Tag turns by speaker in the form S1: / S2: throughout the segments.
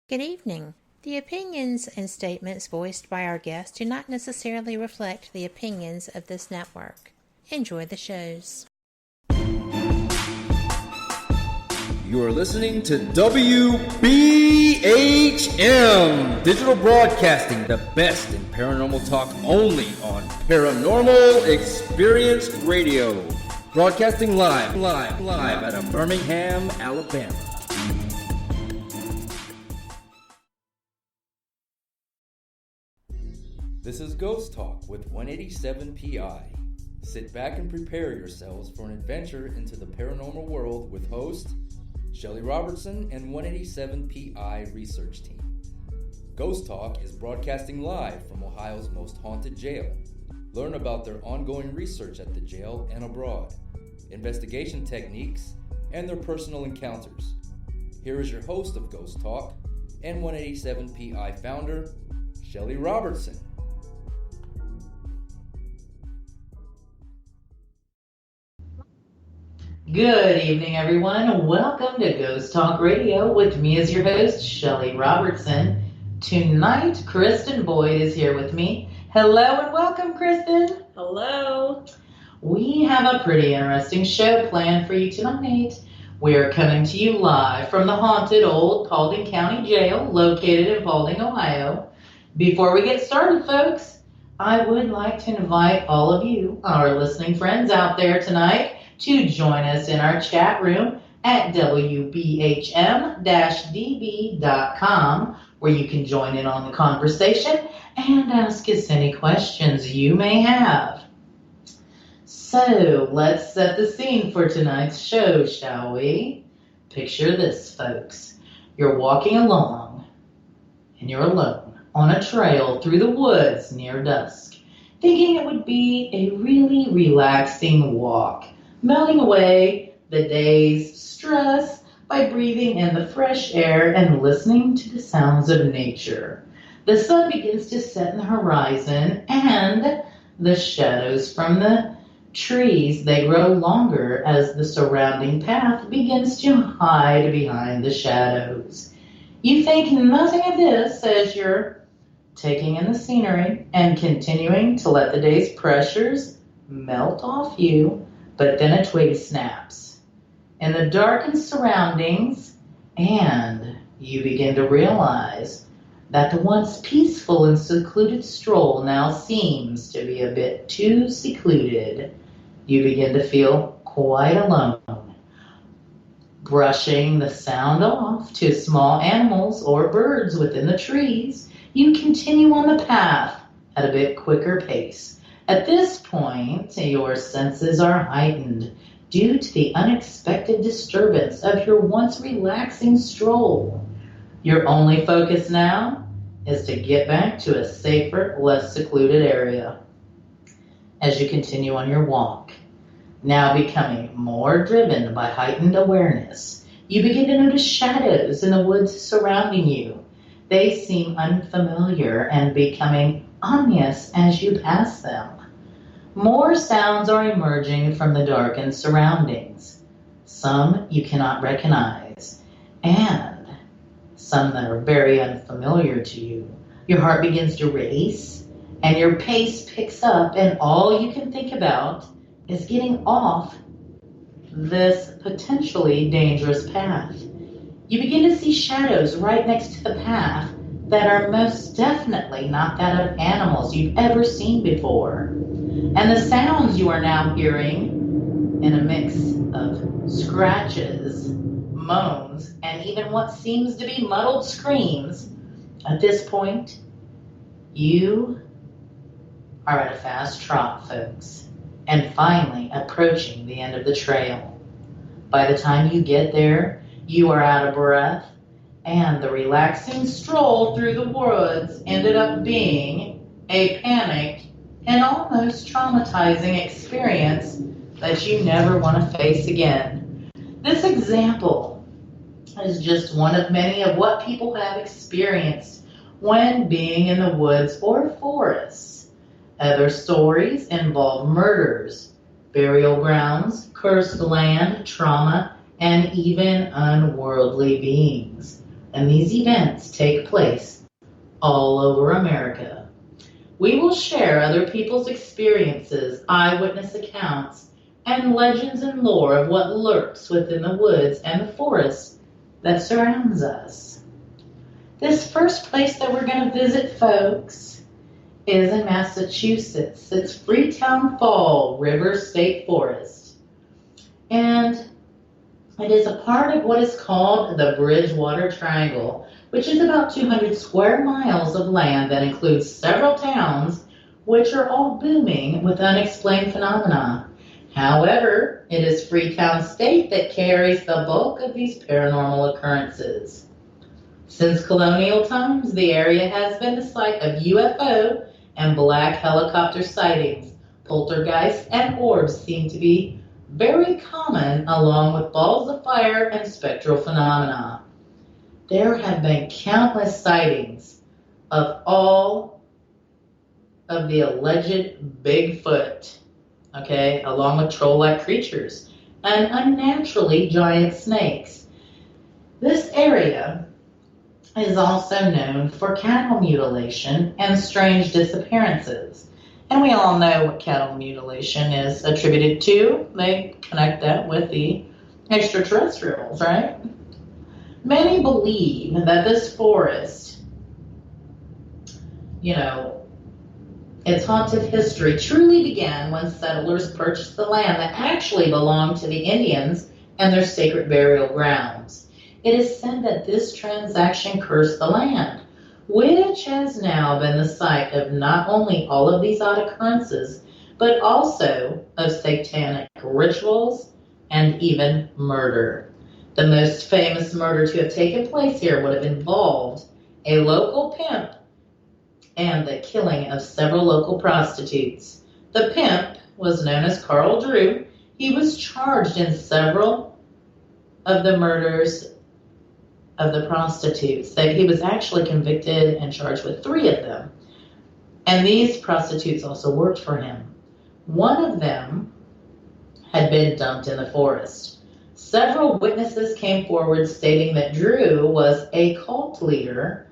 S1: Good evening. The opinions and statements voiced by our guests do not necessarily reflect the opinions of this network. Enjoy the shows.
S2: You are listening to WBHM Digital Broadcasting, the best in paranormal talk only on Paranormal Experience Radio. Broadcasting live out of Birmingham, Alabama. This is Ghost Talk with 187 PI. Sit back and prepare yourselves for an adventure into the paranormal world with host Shelly Robertson and 187 PI research team. Ghost Talk is broadcasting live from Ohio's most haunted jail. Learn about their ongoing research at the jail and abroad, investigation techniques, and their personal encounters. Here is your host of Ghost Talk and 187 PI founder, Shelly Robertson.
S3: Good evening, everyone. Welcome to Ghost Talk Radio with me as your host, Shelly Robertson. Tonight, Kristin Boyd is here with me. Hello and welcome, Kristin.
S4: Hello.
S3: We have a pretty interesting show planned for you tonight. We are coming to you live from the haunted old Paulding County Jail located in Paulding, Ohio. Before we get started, folks, I would like to invite all of you, our listening friends out there tonight, to join us in our chat room at WBHM-DB.com, where you can join in on the conversation and ask us any questions you may have. So, let's set the scene for tonight's show, shall we? Picture this, folks. You're walking along, and you're alone on a trail through the woods near dusk, thinking it would be a really relaxing walk, melting away the day's stress by breathing in the fresh air and listening to the sounds of nature. The sun begins to set in the horizon, and the shadows from the trees, they grow longer as the surrounding path begins to hide behind the shadows. You think nothing of this as you're taking in the scenery and continuing to let the day's pressures melt off you. But then a twig snaps in the darkened surroundings, and you begin to realize that the once peaceful and secluded stroll now seems to be a bit too secluded. You begin to feel quite alone. Brushing the sound off to small animals or birds within the trees, you continue on the path at a bit quicker pace. At this point, your senses are heightened due to the unexpected disturbance of your once relaxing stroll. Your only focus now is to get back to a safer, less secluded area. As you continue on your walk, now becoming more driven by heightened awareness, you begin to notice shadows in the woods surrounding you. They seem unfamiliar and becoming ominous as you pass them. More sounds are emerging from the darkened surroundings. Some you cannot recognize, and some that are very unfamiliar to you. Your heart begins to race, and your pace picks up, and all you can think about is getting off this potentially dangerous path. You begin to see shadows right next to the path that are most definitely not that of animals you've ever seen before. And the sounds you are now hearing, in a mix of scratches, moans, and even what seems to be muddled screams, at this point, you are at a fast trot, folks, and finally approaching the end of the trail. By the time you get there, you are out of breath, and the relaxing stroll through the woods ended up being a panicked and almost traumatizing experience that you never want to face again. This example is just one of many of what people have experienced when being in the woods or forests. Other stories involve murders, burial grounds, cursed land, trauma, and even unworldly beings. and these events take place all over America. We will share other people's experiences, eyewitness accounts, and legends and lore of what lurks within the woods and the forest that surrounds us. This first place that we're going to visit, folks, is in Massachusetts. It's Freetown Fall River State Forest. And it is a part of what is called the Bridgewater Triangle, which is about 200 square miles of land that includes several towns, which are all booming with unexplained phenomena. However, it is Freetown State that carries the bulk of these paranormal occurrences. Since colonial times, the area has been the site of UFO and black helicopter sightings. Poltergeists and orbs seem to be very common, along with balls of fire and spectral phenomena. There have been countless sightings of all of the alleged Bigfoot, along with troll-like creatures and unnaturally giant snakes. This area is also known for cattle mutilation and strange disappearances. And we all know what cattle mutilation is attributed to. They connect that with the extraterrestrials, right? Many believe that this forest, its haunted history truly began when settlers purchased the land that actually belonged to the Indians and their sacred burial grounds. It is said that this transaction cursed the land, which has now been the site of not only all of these odd occurrences, but also of satanic rituals and even murder. The most famous murder to have taken place here would have involved a local pimp and the killing of several local prostitutes. The pimp was known as Carl Drew. He was charged in several of the murders of the prostitutes. That he was actually convicted and charged with 3 of them. And these prostitutes also worked for him. One of them had been dumped in the forest. Several witnesses came forward stating that Drew was a cult leader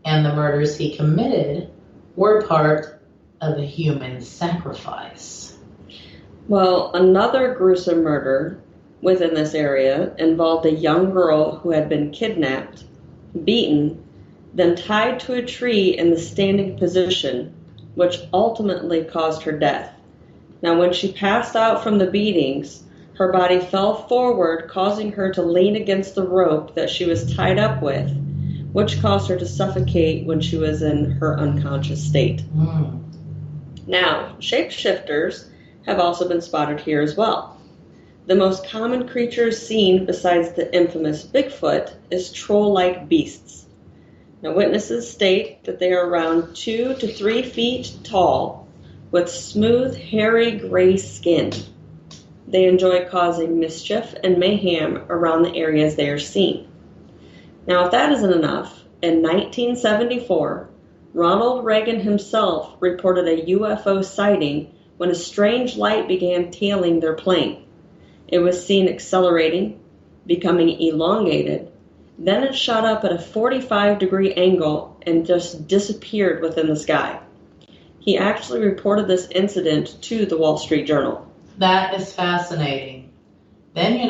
S3: and the murders he committed were part of a human sacrifice.
S4: Well, another gruesome murder within this area involved a young girl who had been kidnapped, beaten, then tied to a tree in the standing position, which ultimately caused her death. Now, when she passed out from the beatings, her body fell forward, causing her to lean against the rope that she was tied up with, which caused her to suffocate when she was in her unconscious state. Now, shapeshifters have also been spotted here as well. The most common creatures seen besides the infamous Bigfoot is troll-like beasts. Now, witnesses state that they are around 2 to 3 feet tall with smooth, hairy gray skin. They enjoy causing mischief and mayhem around the areas they are seen. Now, if that isn't enough, in 1974, Ronald Reagan himself reported a UFO sighting when a strange light began tailing their plane. It was seen accelerating, becoming elongated, then it shot up at a 45-degree angle and just disappeared within the sky. He actually reported this incident to the Wall Street Journal.
S3: That is fascinating. Then,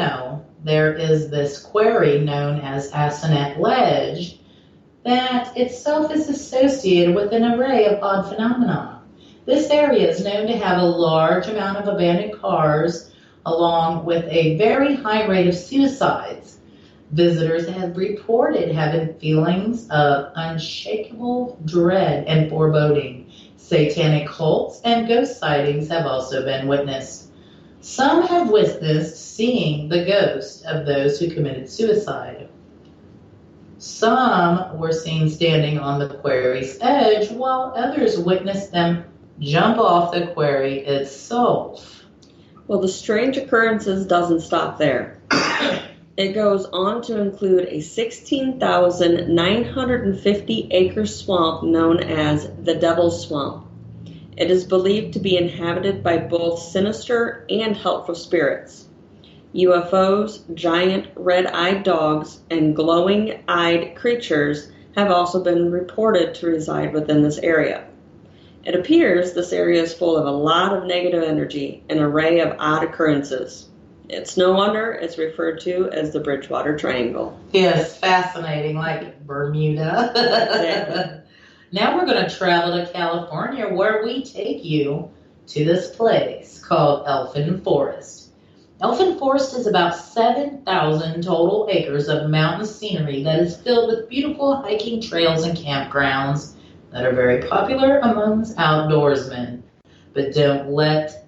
S3: there is this quarry known as Assinet Ledge that itself is associated with an array of odd phenomena. This area is known to have a large amount of abandoned cars along with a very high rate of suicides. Visitors have reported having feelings of unshakable dread and foreboding. Satanic cults and ghost sightings have also been witnessed. Some have witnessed seeing the ghost of those who committed suicide. Some were seen standing on the quarry's edge, while others witnessed them jump off the quarry itself.
S4: Well, the strange occurrences doesn't stop there. It goes on to include a 16,950-acre swamp known as the Devil's Swamp. It is believed to be inhabited by both sinister and helpful spirits. UFOs, giant red-eyed dogs, and glowing-eyed creatures have also been reported to reside within this area. It appears this area is full of a lot of negative energy, an array of odd occurrences. It's no wonder it's referred to as the Bridgewater Triangle.
S3: Yes, fascinating, like Bermuda.
S4: Exactly.
S3: Now we're going to travel to California, where we take you to this place called Elfin Forest. Elfin Forest is about 7,000 total acres of mountain scenery that is filled with beautiful hiking trails and campgrounds that are very popular amongst outdoorsmen. But don't let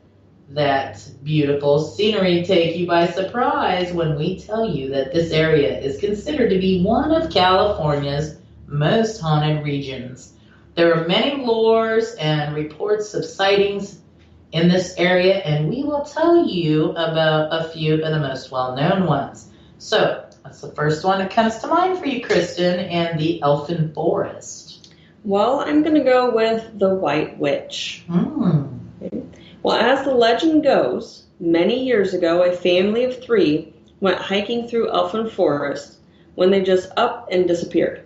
S3: that beautiful scenery take you by surprise when we tell you that this area is considered to be one of California's most haunted regions. There are many lores and reports of sightings in this area, and we will tell you about a few of the most well-known ones. So, what's the first one that comes to mind for you, Kristin, and the Elfin Forest?
S4: Well, I'm going to go with the White Witch.
S3: Okay.
S4: Well, as the legend goes, many years ago, a family of 3 went hiking through Elfin Forest when they just up and disappeared.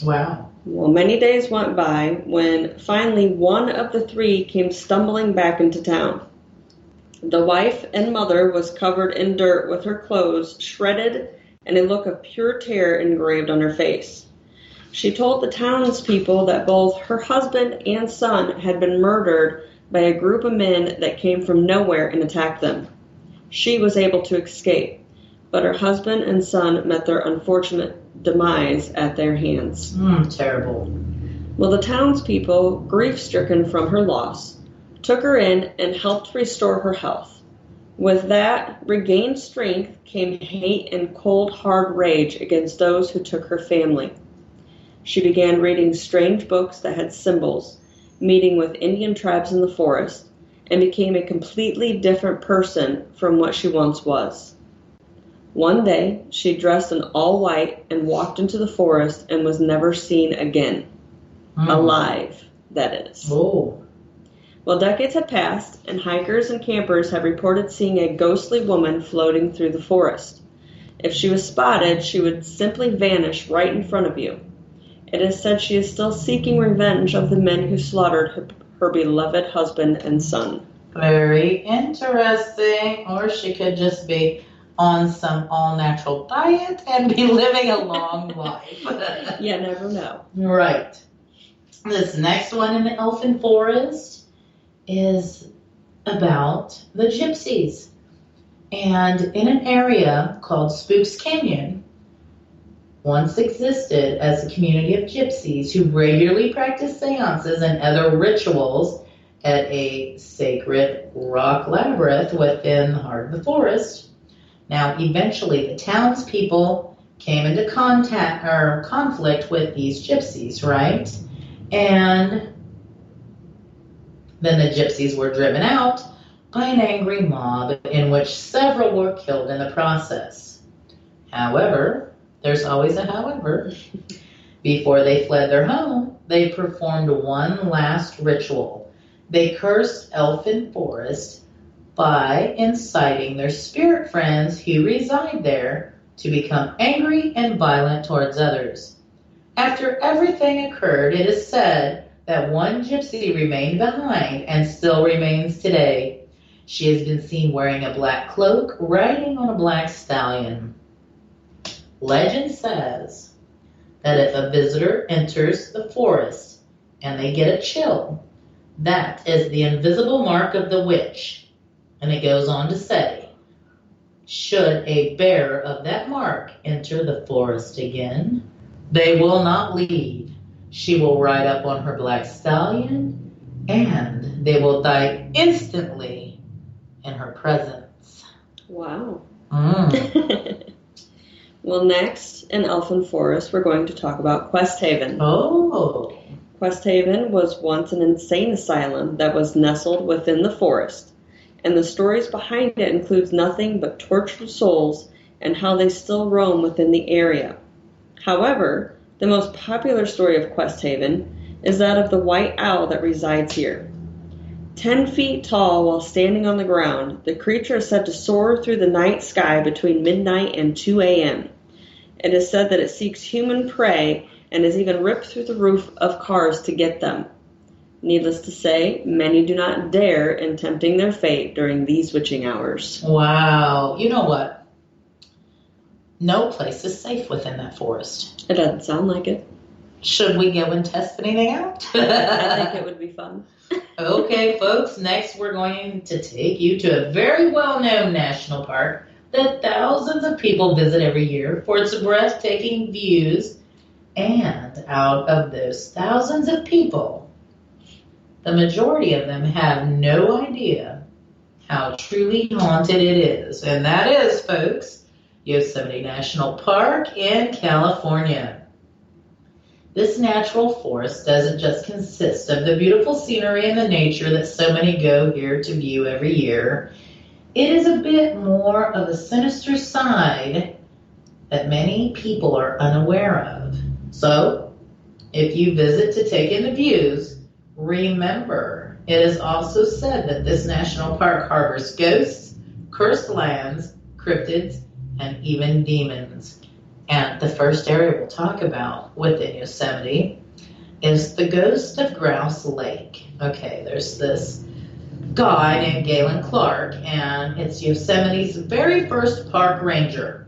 S3: Wow.
S4: Well, many days went by when finally one of the 3 came stumbling back into town. The wife and mother was covered in dirt with her clothes shredded and a look of pure terror engraved on her face. She told the townspeople that both her husband and son had been murdered by a group of men that came from nowhere and attacked them. She was able to escape, but her husband and son met their unfortunate demise at their hands.
S3: Terrible.
S4: Well, the townspeople, grief-stricken from her loss, took her in and helped restore her health. With that regained strength came hate and cold, hard rage against those who took her family. She began reading strange books that had symbols, meeting with Indian tribes in the forest, and became a completely different person from what she once was. One day, she dressed in all white and walked into the forest and was never seen again. Alive, that is.
S3: Oh.
S4: Well, decades have passed, and hikers and campers have reported seeing a ghostly woman floating through the forest. If she was spotted, she would simply vanish right in front of you. It is said she is still seeking revenge of the men who slaughtered her beloved husband and son.
S3: Very interesting. Or she could just be on some all-natural diet and be living a long life.
S4: You never know.
S3: Right. This next one in the Elfin Forest is about the gypsies. And in an area called Spooks Canyon, once existed as a community of gypsies who regularly practiced seances and other rituals at a sacred rock labyrinth within the heart of the forest. Now, eventually, the townspeople came into conflict with these gypsies, right? And then the gypsies were driven out by an angry mob in which several were killed in the process. However, there's always a however. Before they fled their home, they performed one last ritual. They cursed Elfin Forest by inciting their spirit friends who reside there to become angry and violent towards others. After everything occurred, it is said that one gypsy remained behind and still remains today. She has been seen wearing a black cloak, riding on a black stallion. Legend says that if a visitor enters the forest and they get a chill, that is the invisible mark of the witch. And it goes on to say, should a bearer of that mark enter the forest again, they will not leave. She will ride up on her black stallion, and they will die instantly in her presence.
S4: Wow. Well, next, in Elfin Forest, we're going to talk about Quest Haven.
S3: Oh.
S4: Quest Haven was once an insane asylum that was nestled within the forest, and the stories behind it includes nothing but tortured souls and how they still roam within the area. However, the most popular story of Quest Haven is that of the white owl that resides here. 10 feet tall while standing on the ground, the creature is said to soar through the night sky between midnight and 2 a.m. It is said that it seeks human prey and has even ripped through the roof of cars to get them. Needless to say, many do not dare in tempting their fate during these witching hours.
S3: Wow. You know what? No place is safe within that forest.
S4: It doesn't sound like it.
S3: Should we go and test anything out?
S4: I think it would be fun.
S3: Okay, folks, next we're going to take you to a very well-known national park that thousands of people visit every year for its breathtaking views. And out of those thousands of people, the majority of them have no idea how truly haunted it is. And that is, folks, Yosemite National Park in California. This natural forest doesn't just consist of the beautiful scenery and the nature that so many go here to view every year. It is a bit more of a sinister side that many people are unaware of. So, if you visit to take in the views, remember, it is also said that this national park harbors ghosts, cursed lands, cryptids, and even demons. And the first area we'll talk about within Yosemite is the ghost of Grouse Lake. Okay, there's this guy named Galen Clark, and it's Yosemite's very first park ranger.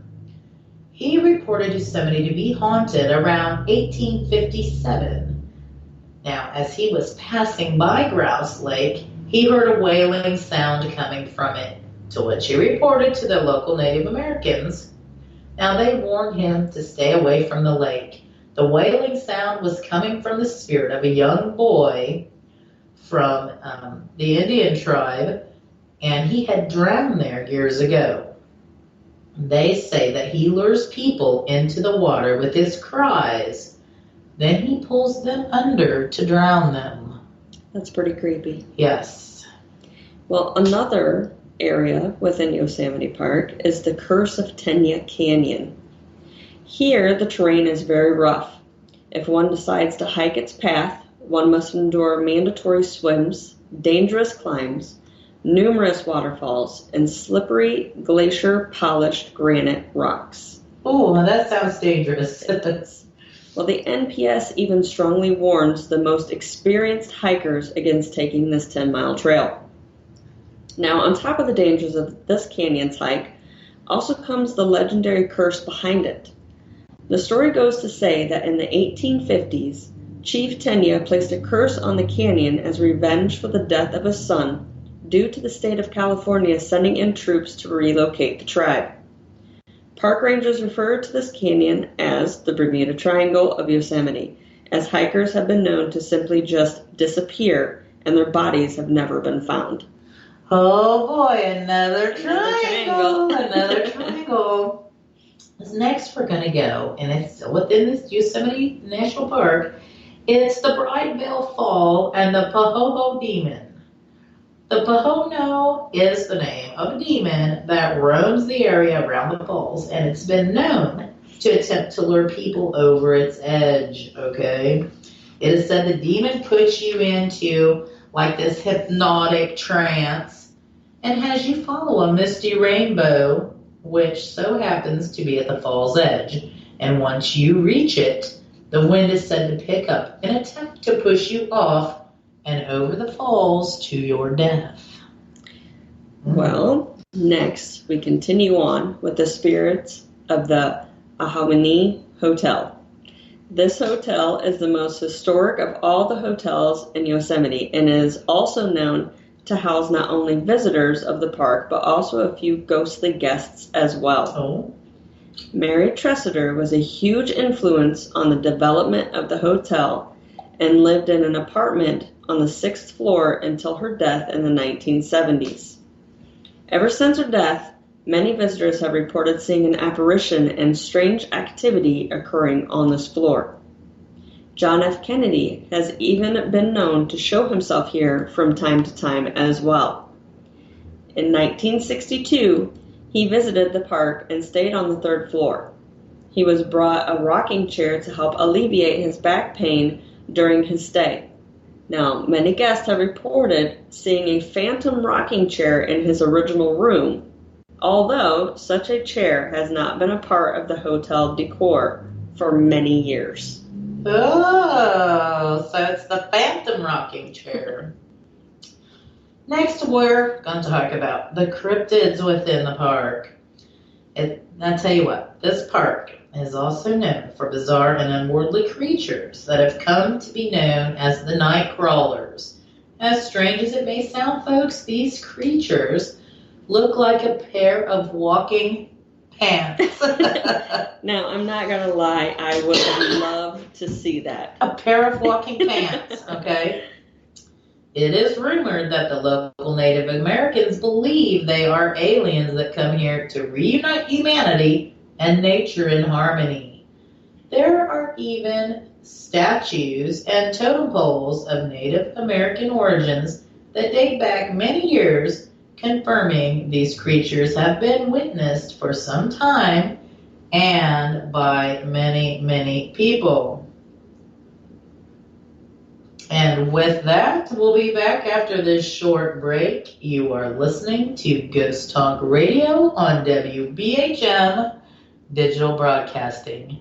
S3: He reported Yosemite to be haunted around 1857. Now, as he was passing by Grouse Lake, he heard a wailing sound coming from it, to which he reported to the local Native Americans. Now, they warned him to stay away from the lake. The wailing sound was coming from the spirit of a young boy from the Indian tribe, and he had drowned there years ago. They say that he lures people into the water with his cries. Then he pulls them under to drown them.
S4: That's pretty creepy.
S3: Yes.
S4: Well, another area within Yosemite Park is the Curse of Tenya Canyon. Here, the terrain is very rough. If one decides to hike its path, one must endure mandatory swims, dangerous climbs, numerous waterfalls, and slippery, glacier-polished granite rocks.
S3: Oh, that sounds dangerous.
S4: Well, the NPS even strongly warns the most experienced hikers against taking this 10-mile trail. Now, on top of the dangers of this canyon's hike, also comes the legendary curse behind it. The story goes to say that in the 1850s, Chief Tenya placed a curse on the canyon as revenge for the death of his son due to the state of California sending in troops to relocate the tribe. Park rangers refer to this canyon as the Bermuda Triangle of Yosemite, as hikers have been known to simply just disappear and their bodies have never been found.
S3: Oh boy, another triangle. Another triangle. Next we're going to go, and it's still within this Yosemite National Park. It's the Brideville Fall and the Pahono Demon. The Pahono is the name of a demon that roams the area around the falls, and it's been known to attempt to lure people over its edge, okay? It is said the demon puts you into like this hypnotic trance and has you follow a misty rainbow, which so happens to be at the fall's edge. And once you reach it, the wind is said to pick up and attempt to push you off and over the falls to your death.
S4: Well, next we continue on with the spirits of the Ahwahnee Hotel. This hotel is the most historic of all the hotels in Yosemite and is also known to house not only visitors of the park, but also a few ghostly guests as well.
S3: Oh.
S4: Mary Tressiter was a huge influence on the development of the hotel and lived in an apartment on the 6th floor until her death in the 1970s. Ever since her death, many visitors have reported seeing an apparition and strange activity occurring on this floor. John F. Kennedy has even been known to show himself here from time to time as well. In 1962, he visited the park and stayed on the 3rd floor. He was brought a rocking chair to help alleviate his back pain during his stay. Now, many guests have reported seeing a phantom rocking chair in his original room, although such a chair has not been a part of the hotel decor for many years.
S3: Oh, so it's the phantom rocking chair. Next, we're going to talk about the cryptids within the park. I tell you what, this park is also known for bizarre and unworldly creatures that have come to be known as the night crawlers. As strange as it may sound, folks, these creatures look like a pair of walking pants.
S4: Now, I'm not going to lie, I would love to see that.
S3: A pair of walking pants, okay? It is rumored that the local Native Americans believe they are aliens that come here to reunite humanity and nature in harmony. There are even statues and totem poles of Native American origins that date back many years, confirming these creatures have been witnessed for some time and by many, many people. And with that, we'll be back after this short break. You are listening to Ghost Talk Radio on WBHM Digital Broadcasting.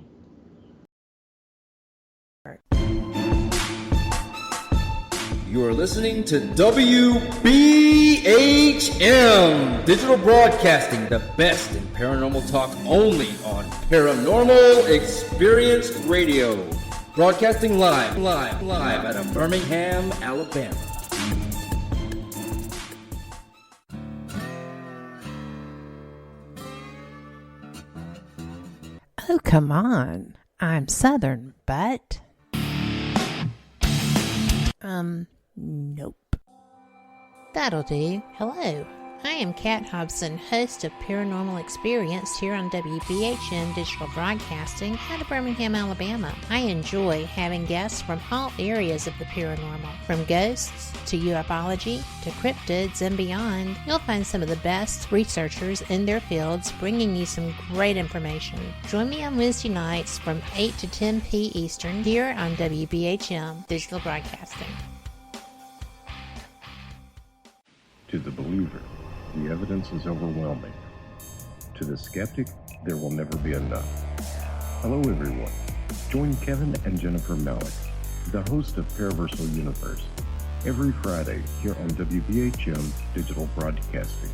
S2: You are listening to WBHM Digital Broadcasting, the best in paranormal talk only on Paranormal Experience Radio. Broadcasting live out of Birmingham, Alabama.
S1: Oh, come on. I'm Southern, but... nope. That'll do. Hello. I am Kat Hobson, host of Paranormal Experience here on WBHM Digital Broadcasting out of Birmingham, Alabama. I enjoy having guests from all areas of the paranormal, from ghosts to ufology to cryptids and beyond. You'll find some of the best researchers in their fields bringing you some great information. Join me on Wednesday nights from 8 to 10 p. Eastern here on WBHM Digital Broadcasting.
S5: To the believer, the evidence is overwhelming. To the skeptic, there will never be enough. Hello everyone. Join Kevin and Jennifer Malik, the host of Paraversal Universe, every Friday here on WBHM Digital Broadcasting.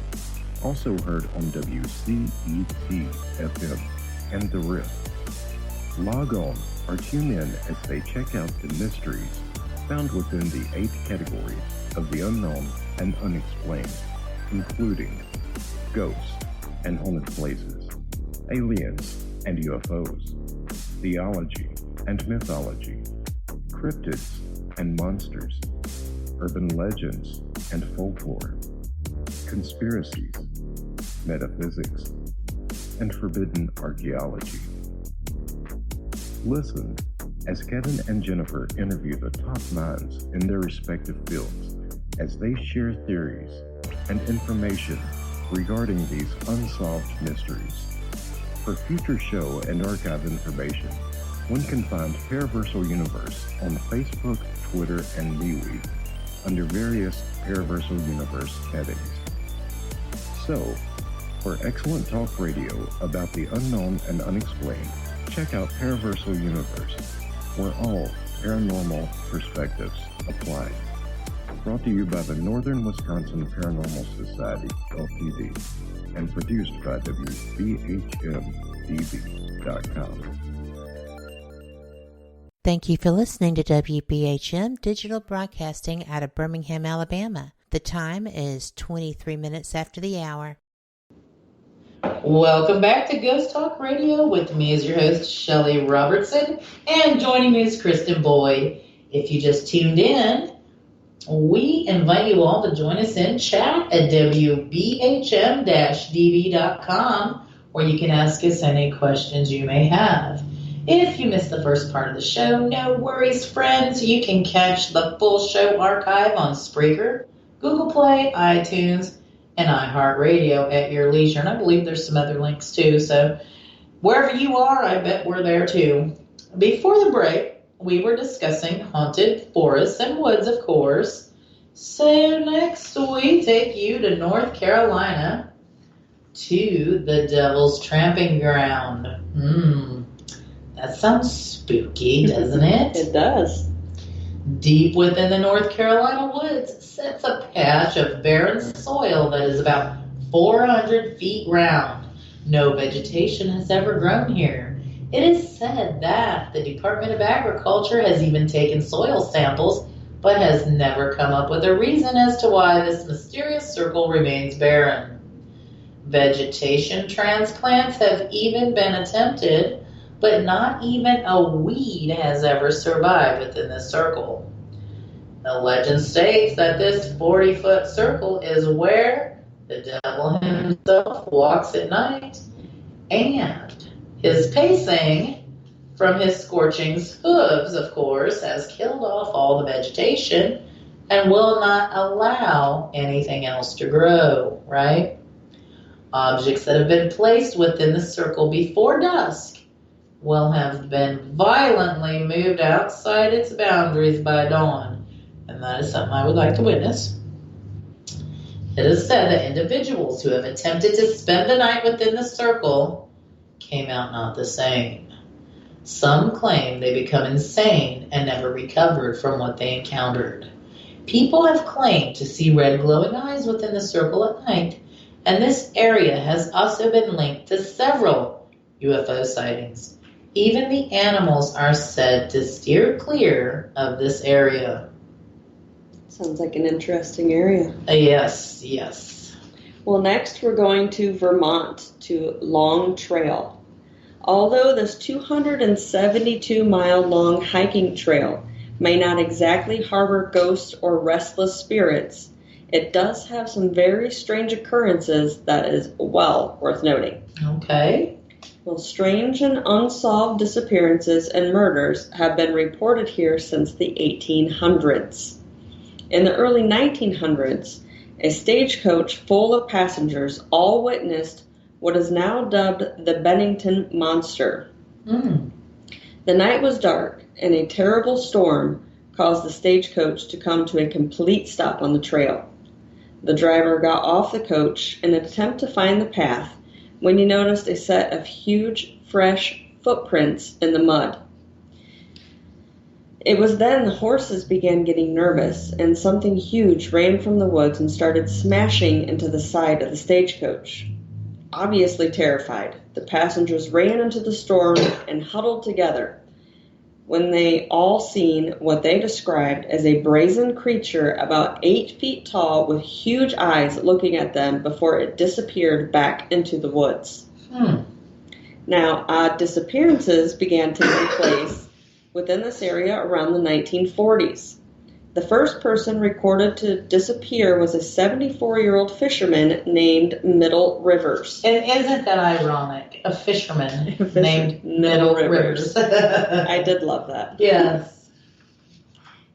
S5: Also heard on WCET FM and The Rift. Log on or tune in as they check out the mysteries found within the 8 categories of the unknown and unexplained, including ghosts and haunted places, aliens and UFOs, theology and mythology, cryptids and monsters, urban legends and folklore, conspiracies, metaphysics, and forbidden archaeology. Listen as Kevin and Jennifer interview the top minds in their respective fields as they share theories and information regarding these unsolved mysteries. For future show and archive information, one can find Paraversal Universe on Facebook, Twitter, and MeWe under various Paraversal Universe headings. So, for excellent talk radio about the unknown and unexplained, check out Paraversal Universe, where all paranormal perspectives apply. Brought to you by the Northern Wisconsin Paranormal Society, Ltd., and produced by WBHM-DB.com.
S1: Thank you for listening to WBHM Digital Broadcasting out of Birmingham, Alabama. The time is 23 minutes after the hour.
S3: Welcome back to Ghost Talk Radio. With me is your host, Shelly Robertson, and joining me is Kristin Boyd. If you just tuned in, we invite you all to join us in chat at WBHM-DB.com, where you can ask us any questions you may have. If you missed the first part of the show, no worries, friends. You can catch the full show archive on Spreaker, Google Play, iTunes, and iHeartRadio at your leisure. And I believe there's some other links too. So wherever you are, I bet we're there too. Before the break, we were discussing haunted forests and woods, of course. So next we take you to North Carolina to the Devil's Tramping Ground. That sounds spooky, doesn't it?
S4: It does.
S3: Deep within the North Carolina woods sits a patch of barren soil that is about 400 feet round. No vegetation has ever grown here. It is said that the Department of Agriculture has even taken soil samples, but has never come up with a reason as to why this mysterious circle remains barren. Vegetation transplants have even been attempted, but not even a weed has ever survived within this circle. The legend states that this 40-foot circle is where the devil himself walks at night, and his pacing from his scorching hooves, of course, has killed off all the vegetation and will not allow anything else to grow, right? Objects that have been placed within the circle before dusk will have been violently moved outside its boundaries by dawn, and that is something I would like to witness. It is said that individuals who have attempted to spend the night within the circle came out not the same. Some claim they become insane and never recovered from what they encountered. People have claimed to see red glowing eyes within the circle at night, and this area has also been linked to several UFO sightings. Even the animals are said to steer clear of this area.
S4: Sounds like an interesting area.
S3: Yes.
S4: Well, next we're going to Vermont, to Long Trail. Although this 272-mile long hiking trail may not exactly harbor ghosts or restless spirits, it does have some very strange occurrences that is well worth noting.
S3: Okay.
S4: Well, strange and unsolved disappearances and murders have been reported here since the 1800s. In the early 1900s, a stagecoach full of passengers all witnessed what is now dubbed the Bennington Monster. The night was dark, and a terrible storm caused the stagecoach to come to a complete stop on the trail. The driver got off the coach in an attempt to find the path when he noticed a set of huge, fresh footprints in the mud. It was then the horses began getting nervous, and something huge ran from the woods and started smashing into the side of the stagecoach. Obviously terrified, the passengers ran into the storm and huddled together when they all seen what they described as a brazen creature about 8 feet tall with huge eyes looking at them before it disappeared back into the woods. Now, odd disappearances began taking place within this area around the 1940s. The first person recorded to disappear was a 74-year-old fisherman named Middle Rivers.
S3: And isn't that ironic? A fisherman named Middle Rivers.
S4: I did love that.
S3: Yes.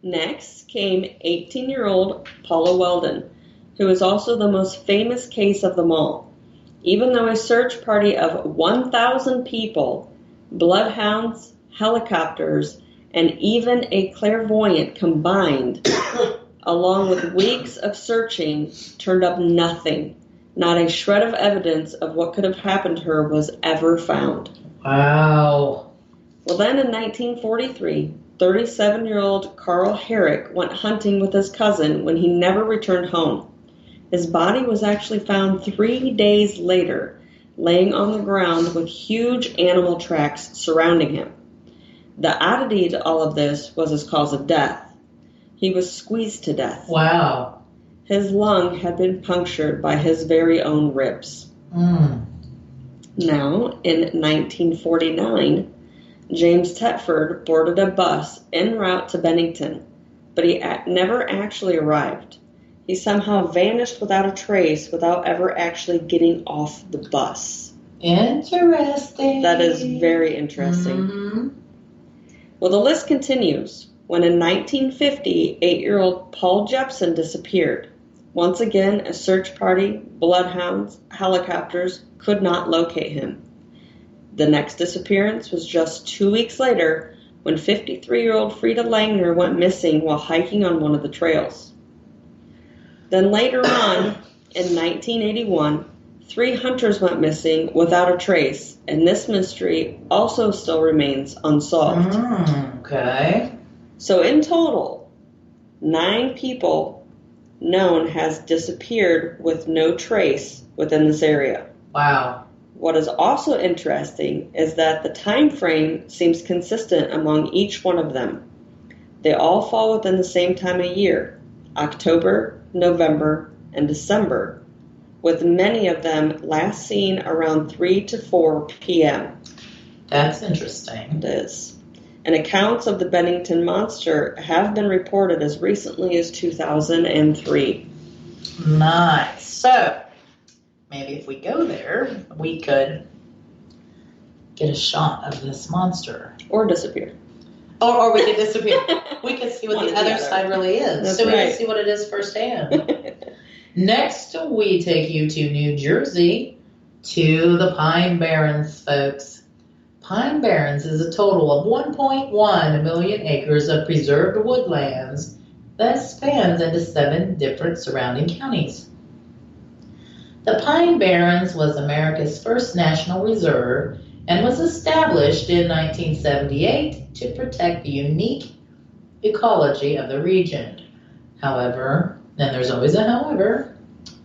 S4: Next came 18-year-old Paula Weldon, who is also the most famous case of them all. Even though a search party of 1,000 people, bloodhounds, helicopters, and even a clairvoyant combined, along with weeks of searching, turned up nothing. Not a shred of evidence of what could have happened to her was ever found.
S3: Wow.
S4: Well, then in 1943, 37-year-old Carl Herrick went hunting with his cousin when he never returned home. His body was actually found 3 days later, laying on the ground with huge animal tracks surrounding him. The oddity to all of this was his cause of death. He was squeezed to death.
S3: Wow.
S4: His lung had been punctured by his very own ribs. Now, in 1949, James Thetford boarded a bus en route to Bennington, but he never actually arrived. He somehow vanished without a trace without ever actually getting off the bus.
S3: Interesting.
S4: That is very interesting. Well, the list continues. When in 1950, 8-year-old Paul Jepson disappeared. Once again, a search party, bloodhounds, helicopters could not locate him. The next disappearance was just 2 weeks later when 53-year-old Frida Langner went missing while hiking on one of the trails. Then later on, in 1981, 3 hunters went missing without a trace, and this mystery also still remains unsolved.
S3: Okay.
S4: So in total, 9 people known has disappeared with no trace within this area.
S3: Wow.
S4: What is also interesting is that the time frame seems consistent among each one of them. They all fall within the same time of year, October, November, and December, with many of them last seen around 3 to 4 p.m.
S3: That's interesting.
S4: It is. And accounts of the Bennington Monster have been reported as recently as 2003.
S3: Nice. So, maybe if we go there, we could get a shot of this monster.
S4: Or disappear.
S3: Or we could disappear. We could see what
S4: One
S3: the
S4: or the
S3: other
S4: other.
S3: side really is.
S4: That's
S3: so we
S4: right.
S3: can see what it is firsthand. Next, we take you to New Jersey, to the Pine Barrens, folks. Pine Barrens is a total of 1.1 million acres of preserved woodlands that spans into 7 different surrounding counties. The Pine Barrens was America's first national reserve and was established in 1978 to protect the unique ecology of the region. However, and there's always a however,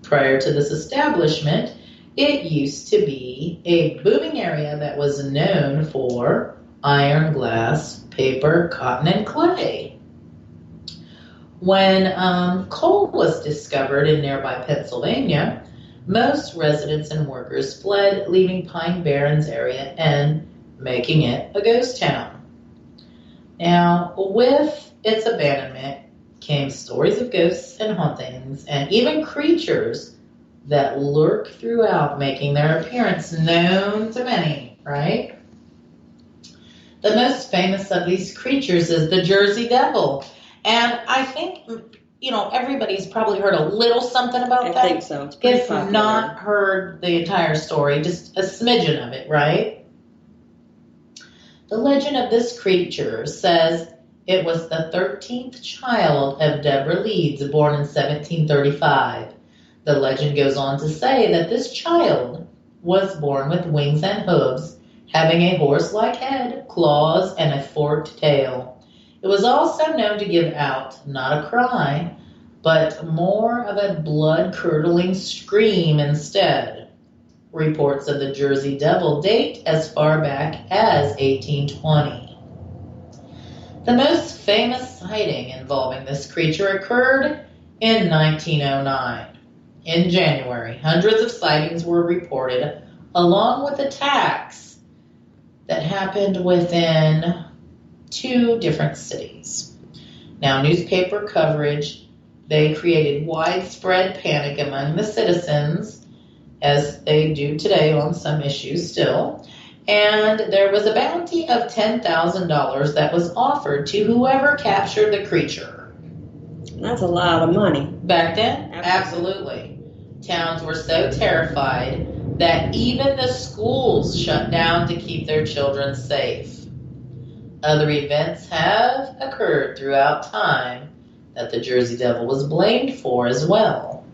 S3: prior to this establishment, it used to be a booming area that was known for iron, glass, paper, cotton, and clay. When coal was discovered in nearby Pennsylvania, most residents and workers fled, leaving Pine Barrens area and making it a ghost town. Now, with its abandonment came stories of ghosts and hauntings, and even creatures that lurk throughout, making their appearance known to many, right? The most famous of these creatures is the Jersey Devil. And I think, everybody's probably heard a little something about that.
S4: I think so. It's pretty
S3: If
S4: popular.
S3: not heard the entire story, just a smidgen of it, right? The legend of this creature says it was the 13th child of Deborah Leeds, born in 1735. The legend goes on to say that this child was born with wings and hooves, having a horse-like head, claws, and a forked tail. It was also known to give out not a cry, but more of a blood-curdling scream instead. Reports of the Jersey Devil date as far back as 1820. The most famous sighting involving this creature occurred in 1909. In January, hundreds of sightings were reported, along with attacks that happened within 2 different cities. Now, newspaper coverage, they created widespread panic among the citizens, as they do today on some issues still, and there was a bounty of $10,000 that was offered to whoever captured the creature.
S4: That's a lot of money.
S3: Back then? Absolutely. Towns were so terrified that even the schools shut down to keep their children safe. Other events have occurred throughout time that the Jersey Devil was blamed for as well.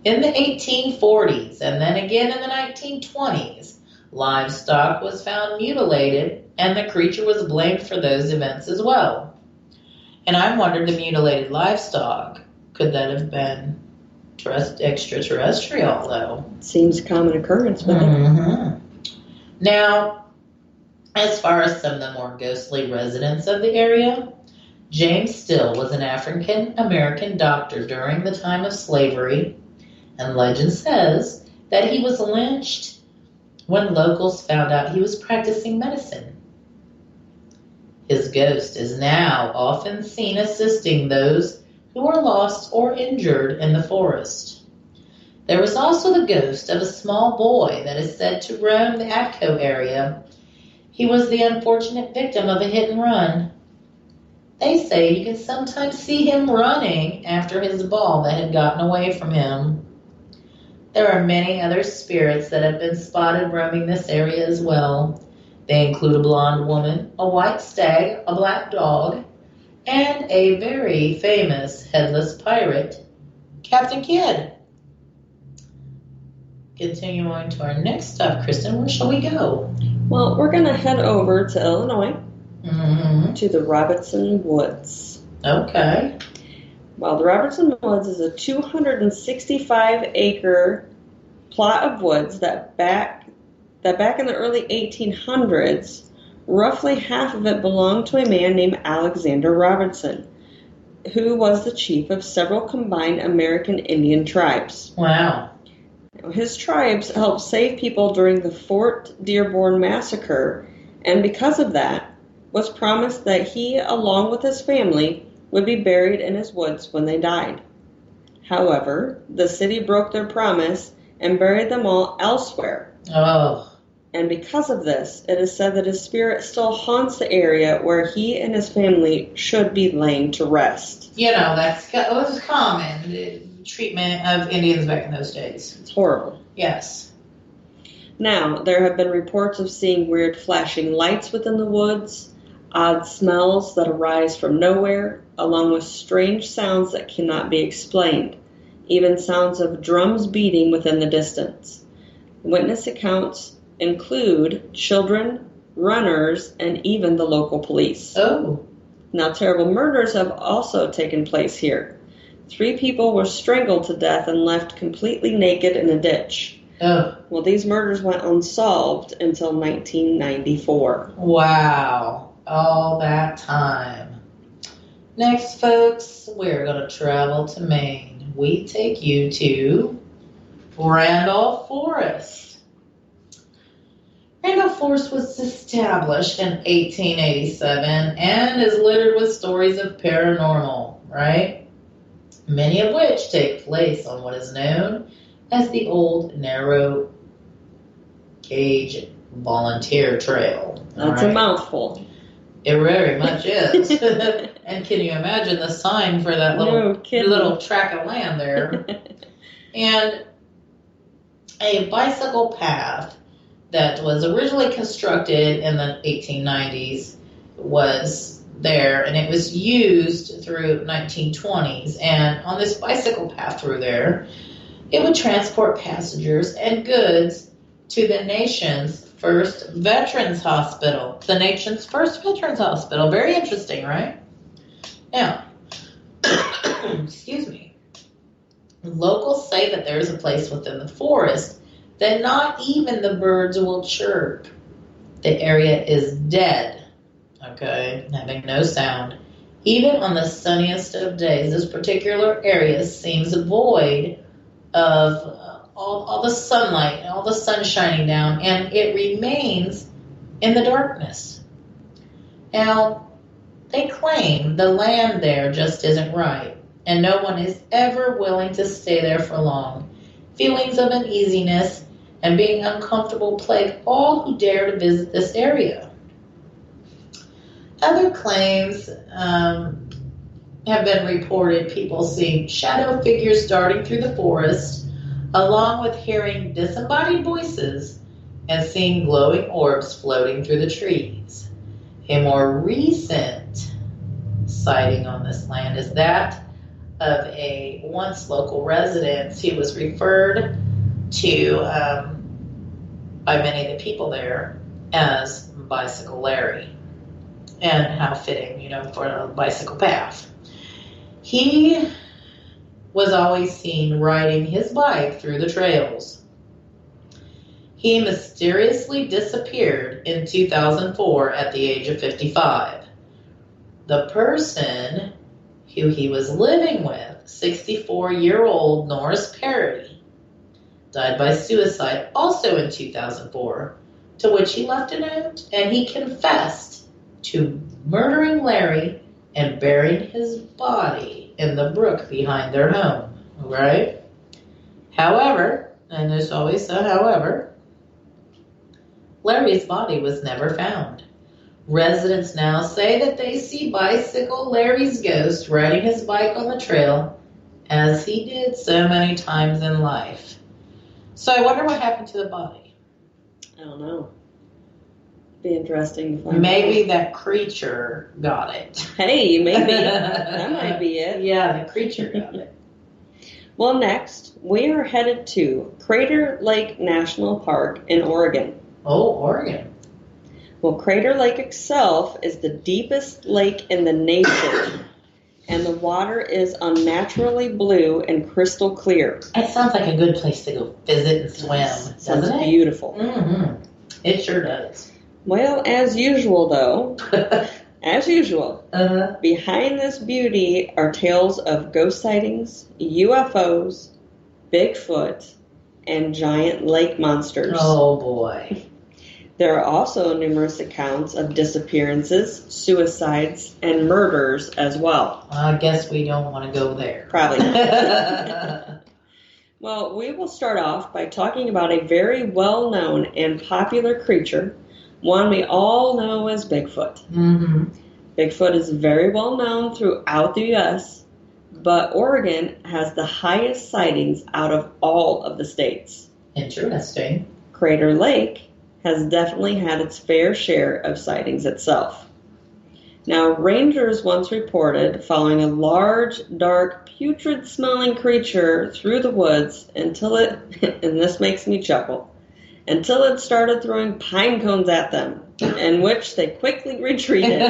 S3: In the 1840s and then again in the 1920s, livestock was found mutilated, and the creature was blamed for those events as well. And I wondered, the mutilated livestock, could that have been extraterrestrial, though?
S4: Seems a common occurrence, but
S3: Now, as far as some of the more ghostly residents of the area, James Still was an African-American doctor during the time of slavery, and legend says that he was lynched when locals found out he was practicing medicine. His ghost is now often seen assisting those who are lost or injured in the forest. There was also the ghost of a small boy that is said to roam the Atco area. He was the unfortunate victim of a hit and run. They say you can sometimes see him running after his ball that had gotten away from him. There are many other spirits that have been spotted roaming this area as well. They include a blonde woman, a white stag, a black dog, and a very famous headless pirate, Captain Kidd. Continuing to our next stop, Kristin, where shall we go?
S4: Well, we're going to head over to Illinois, to the Robertson Woods.
S3: Okay.
S4: Well, the Robertson Woods is a 265-acre plot of woods that back in the early 1800s, roughly half of it belonged to a man named Alexander Robertson, who was the chief of several combined American Indian tribes.
S3: Wow.
S4: His tribes helped save people during the Fort Dearborn Massacre, and because of that, was promised that he, along with his family, would be buried in his woods when they died. However, the city broke their promise and buried them all elsewhere.
S3: Oh.
S4: And because of this, it is said that his spirit still haunts the area where he and his family should be laying to rest.
S3: You know, that was common, the treatment of Indians back in those days.
S4: It's horrible.
S3: Yes.
S4: Now, there have been reports of seeing weird flashing lights within the woods, odd smells that arise from nowhere, along with strange sounds that cannot be explained, even sounds of drums beating within the distance. Witness accounts include children, runners, and even the local police.
S3: Oh.
S4: Now, terrible murders have also taken place here. 3 people were strangled to death and left completely naked in a ditch.
S3: Oh.
S4: Well, these murders went unsolved until 1994.
S3: Wow. All that time. Next, folks, we're going to travel to Maine. We take you to Randolph Forest. Randolph Forest was established in 1887 and is littered with stories of paranormal, right? Many of which take place on what is known as the old narrow gauge volunteer trail.
S4: That's a mouthful.
S3: It very much is. And can you imagine the sign for that little tract of land there? And a bicycle path that was originally constructed in the 1890s was there, and it was used through 1920s. And on this bicycle path through there, it would transport passengers and goods to the nation's first veterans hospital. The nation's first veterans hospital. Very interesting, right? Now, excuse me. Locals say that there is a place within the forest that not even the birds will chirp. The area is dead, okay, having no sound. Even on the sunniest of days, this particular area seems void of all the sunlight, all the sun shining down, and it remains in the darkness. Now, they claim the land there just isn't right, and no one is ever willing to stay there for long. Feelings of uneasiness and being uncomfortable plague all who dare to visit this area. Other claims have been reported, people seeing shadow figures darting through the forest, along with hearing disembodied voices and seeing glowing orbs floating through the trees. A more recent sighting on this land is that of a once local resident who was referred to by many of the people there as Bicycle Larry. And how fitting, for a bicycle path. He was always seen riding his bike through the trails. He mysteriously disappeared in 2004 at the age of 55. The person who he was living with, 64-year-old Norris Perry, died by suicide also in 2004, to which he left a note, and he confessed to murdering Larry and burying his body in the brook behind their home, right? However, and there's always a however, Larry's body was never found. Residents now say that they see Bicycle Larry's ghost riding his bike on the trail as he did so many times in life. So I wonder what happened to the body.
S4: I don't know. Be interesting to find
S3: Maybe
S4: out.
S3: that creature got it.
S4: Hey, maybe. That might be it.
S3: Yeah, the creature got it.
S4: Well, next, we are headed to Crater Lake National Park in Oregon.
S3: Oh, Oregon.
S4: Well, Crater Lake itself is the deepest lake in the nation, and the water is unnaturally blue and crystal clear.
S3: It sounds like a good place to go visit and swim,
S4: Sounds
S3: doesn't it?
S4: beautiful.
S3: Mm-hmm. It sure does.
S4: Well, as usual, though,
S3: Uh-huh.
S4: behind this beauty are tales of ghost sightings, UFOs, Bigfoot, and giant lake monsters.
S3: Oh, boy.
S4: There are also numerous accounts of disappearances, suicides, and murders as well.
S3: I guess we don't want to go there.
S4: Probably not. Well, we will start off by talking about a very well-known and popular creature, one we all know as Bigfoot.
S3: Mm-hmm.
S4: Bigfoot is very well known throughout the U.S., but Oregon has the highest sightings out of all of the states.
S3: Interesting.
S4: Crater Lake has definitely had its fair share of sightings itself. Now, rangers once reported following a large, dark, putrid-smelling creature through the woods until it, and this makes me chuckle, until it started throwing pine cones at them, in which they quickly retreated.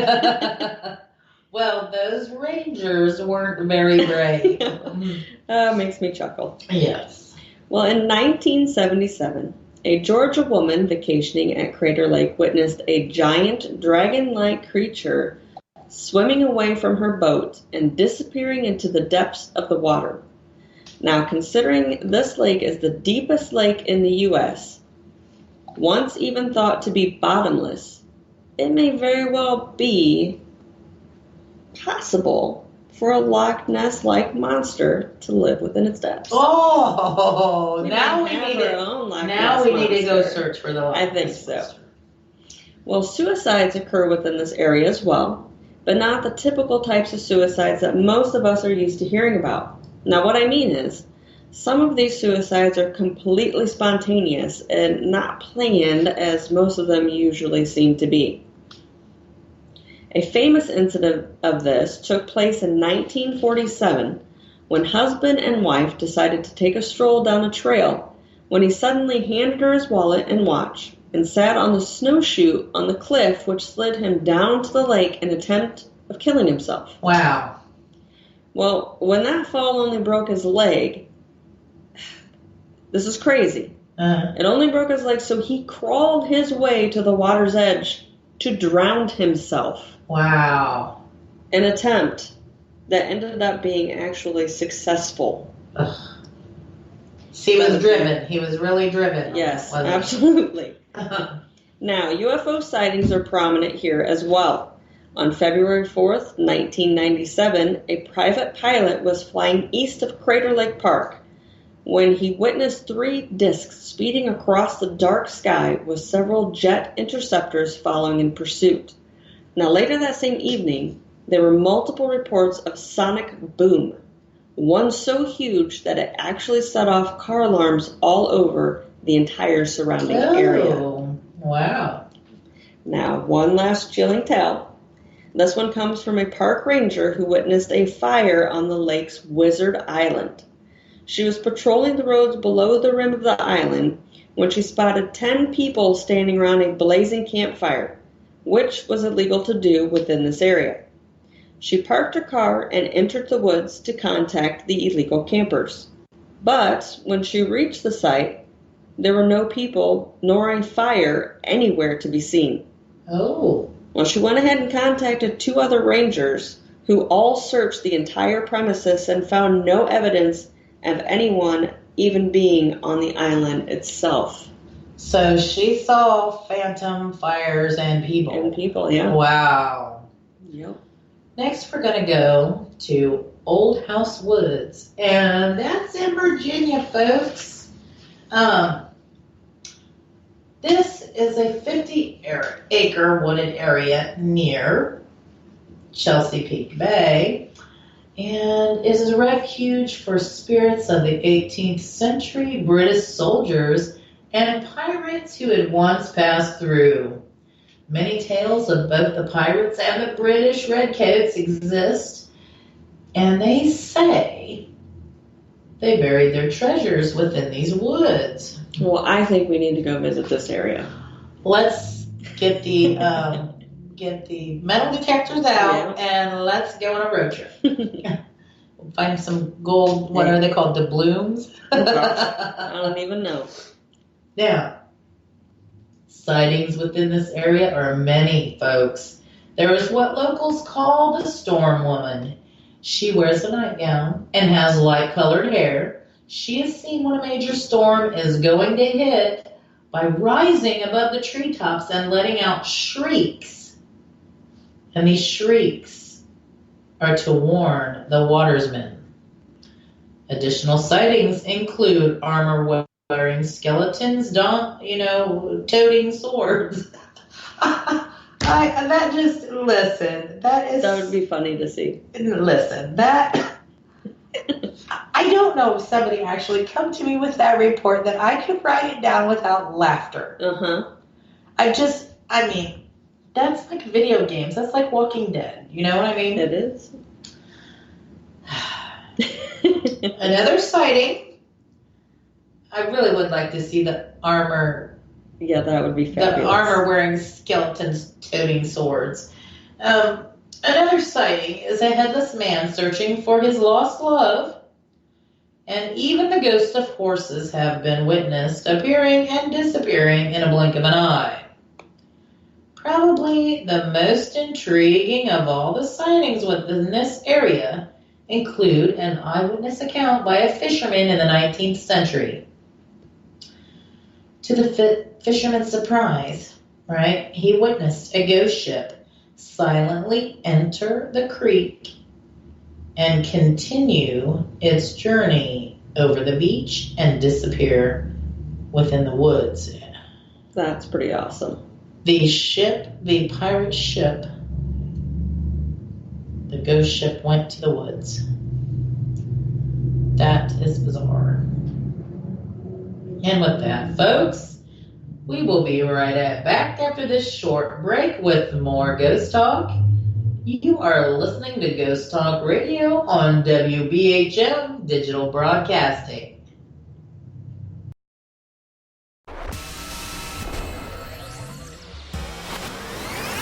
S3: Well, those rangers weren't very brave.
S4: Makes me chuckle.
S3: Yes.
S4: Well, in 1977, a Georgia woman vacationing at Crater Lake witnessed a giant dragon-like creature swimming away from her boat and disappearing into the depths of the water. Now, considering this lake is the deepest lake in the U.S., once even thought to be bottomless, it may very well be possible for a Loch Ness-like monster to live within its depths.
S3: Oh,
S4: We
S3: now
S4: might
S3: we
S4: have
S3: need
S4: our
S3: to.
S4: own Loch
S3: Now
S4: Ness
S3: we need to go
S4: monster.
S3: search for the Loch
S4: I think
S3: Ness
S4: so.
S3: monster.
S4: Well, suicides occur within this area as well, but not the typical types of suicides that most of us are used to hearing about. Now, what I mean is, some of these suicides are completely spontaneous and not planned, as most of them usually seem to be. A famous incident of this took place in 1947 when husband and wife decided to take a stroll down a trail when he suddenly handed her his wallet and watch and sat on the snowshoe on the cliff, which slid him down to the lake in an attempt of killing himself.
S3: Wow.
S4: Well, when that fall only broke his leg, this is crazy. It only broke his leg, so he crawled his way to the water's edge to drown himself.
S3: Wow.
S4: An attempt that ended up being actually successful.
S3: Ugh. He was driven. He was really driven.
S4: Yes,
S3: wasn't he?
S4: absolutely. Now, UFO sightings are prominent here as well. On February 4th, 1997, a private pilot was flying east of Crater Lake Park when he witnessed 3 discs speeding across the dark sky with several jet interceptors following in pursuit. Now, later that same evening, there were multiple reports of sonic boom, one so huge that it actually set off car alarms all over the entire surrounding area.
S3: Oh, wow.
S4: Now, one last chilling tale. This one comes from a park ranger who witnessed a fire on the lake's Wizard Island. She was patrolling the roads below the rim of the island when she spotted 10 people standing around a blazing campfire, which was illegal to do within this area. She parked her car and entered the woods to contact the illegal campers. But when she reached the site, there were no people nor a fire anywhere to be seen.
S3: Oh.
S4: Well, she went ahead and contacted 2 other rangers who all searched the entire premises and found no evidence of anyone even being on the island itself.
S3: So she saw phantom fires and people.
S4: And people, yeah.
S3: Wow.
S4: Yep.
S3: Next, we're going to go to Old House Woods, and that's in Virginia, folks. This is a 50-acre wooded area near Chesapeake Bay, and is a refuge for spirits of the 18th century British soldiers and pirates who had once passed through. Many tales of both the pirates and the British redcoats exist, and they say they buried their treasures within these woods.
S4: Well, I think we need to go visit this area.
S3: Let's get the metal detectors out and let's go on a road trip. We'll find some gold, what are they called, doubloons?
S4: Oh, gosh. I don't even know.
S3: Now, sightings within this area are many, folks. There is what locals call the storm woman. She wears a nightgown and has light-colored hair. She is seen when a major storm is going to hit by rising above the treetops and letting out shrieks. And these shrieks are to warn the watersmen. Additional sightings include armor-wearing skeletons, toting swords. That would
S4: be funny to see.
S3: Listen, I don't know if somebody actually come to me with that report that I could write it down without laughter. That's like video games. That's like Walking Dead. You know what I mean?
S4: It is.
S3: Another sighting. I really would like to see the armor.
S4: Yeah, that would be fabulous.
S3: The armor-wearing skeletons toting swords. Another sighting is a headless man searching for his lost love. And even the ghosts of horses have been witnessed appearing and disappearing in a blink of an eye. Probably the most intriguing of all the sightings within this area include an eyewitness account by a fisherman in the 19th century. To the fisherman's surprise, right, he witnessed a ghost ship silently enter the creek and continue its journey over the beach and disappear within the woods.
S4: That's pretty awesome.
S3: The pirate ship, the ghost ship went to the woods. That is bizarre. And with that, folks, we will be right back after this short break with more Ghost Talk. You are listening to Ghost Talk Radio on WBHM Digital Broadcasting.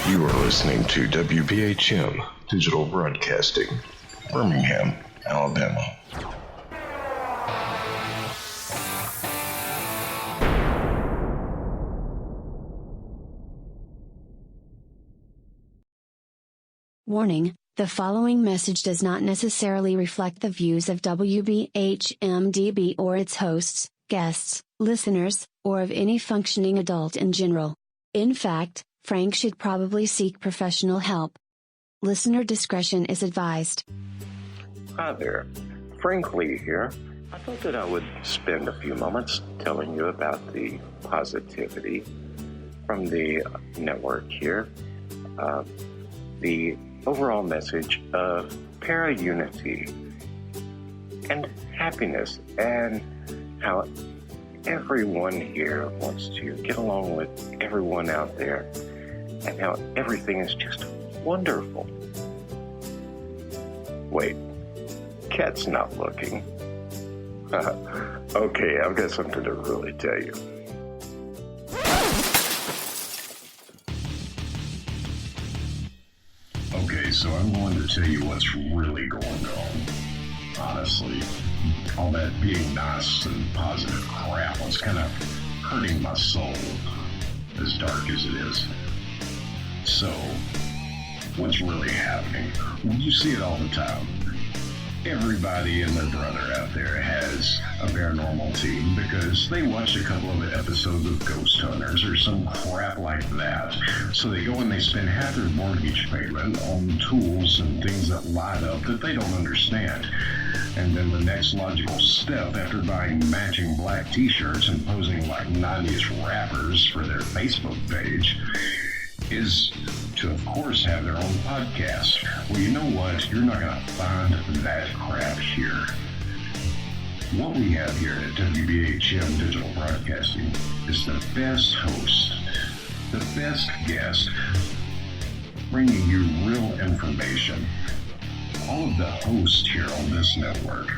S5: You are listening to WBHM Digital Broadcasting, Birmingham, Alabama.
S6: Warning, the following message does not necessarily reflect the views of WBHM-DB or its hosts, guests, listeners, or of any functioning adult in general. In fact, Frank should probably seek professional help. Listener discretion is advised.
S5: Hi there, Frank Lee here. I thought that I would spend a few moments telling you about the positivity from the network here. The overall message of para-unity and happiness, and how everyone here wants to get along with everyone out there, and how everything is just wonderful. Wait, Cat's not looking. Okay, I've got something to really tell you. Okay, so I'm going to tell you what's really going on. Honestly, all that being nice and positive crap was kind of hurting my soul, as dark as it is. So, what's really happening? You see it all the time. Everybody and their brother out there has a paranormal team because they watched a couple of episodes of Ghost Hunters or some crap like that. So they go and they spend half their mortgage payment on tools and things that light up that they don't understand. And then the next logical step after buying matching black t-shirts and posing like 90s rappers for their Facebook page is to, of course, have their own podcast. Well, you know what? You're not going to find that crap here. What we have here at WBHM Digital Broadcasting is the best host the best guests, bringing you real information. All of the hosts here on this network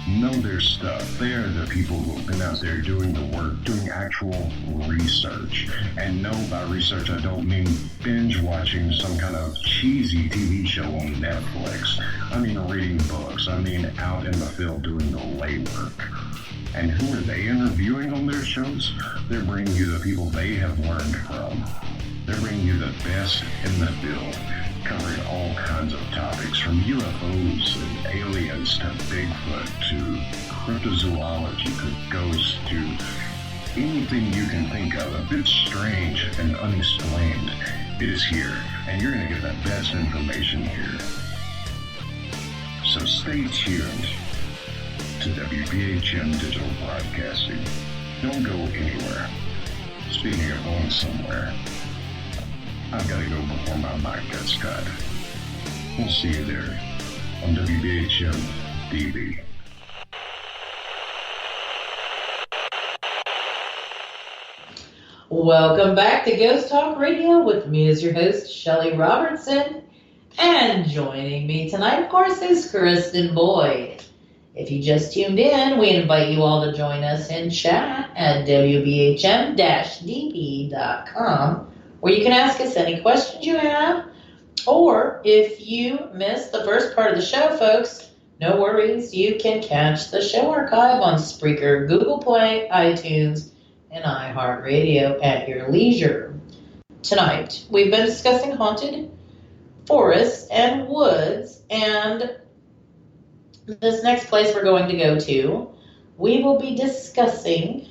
S5: know their stuff. They are the people who have been out there doing the work, doing actual research. And no, by research, I don't mean binge watching some kind of cheesy TV show on Netflix. I mean reading books. I mean out in the field doing the legwork. And who are they interviewing on their shows? They're bringing you the people they have learned from. They're bringing you the best in the field, covering all kinds of topics from UFOs and aliens to Bigfoot to cryptozoology to ghosts to anything you can think of, a bit strange and unexplained. It is here, and you're going to get the best information here. So stay tuned to WBHM Digital Broadcasting. Don't go anywhere. Speaking of going somewhere, I've got to go before my mic gets cut. We'll see you there on WBHM-DB.
S3: Welcome back to Ghost Talk Radio with me as your host, Shelly Robertson. And joining me tonight, of course, is Kristin Boyd. If you just tuned in, we invite you all to join us in chat at WBHM-DB.com, where you can ask us any questions you have. Or if you missed the first part of the show, folks, no worries. You can catch the show archive on Spreaker, Google Play, iTunes, and iHeartRadio at your leisure. Tonight, we've been discussing haunted forests and woods, and this next place we're going to go to, we will be discussing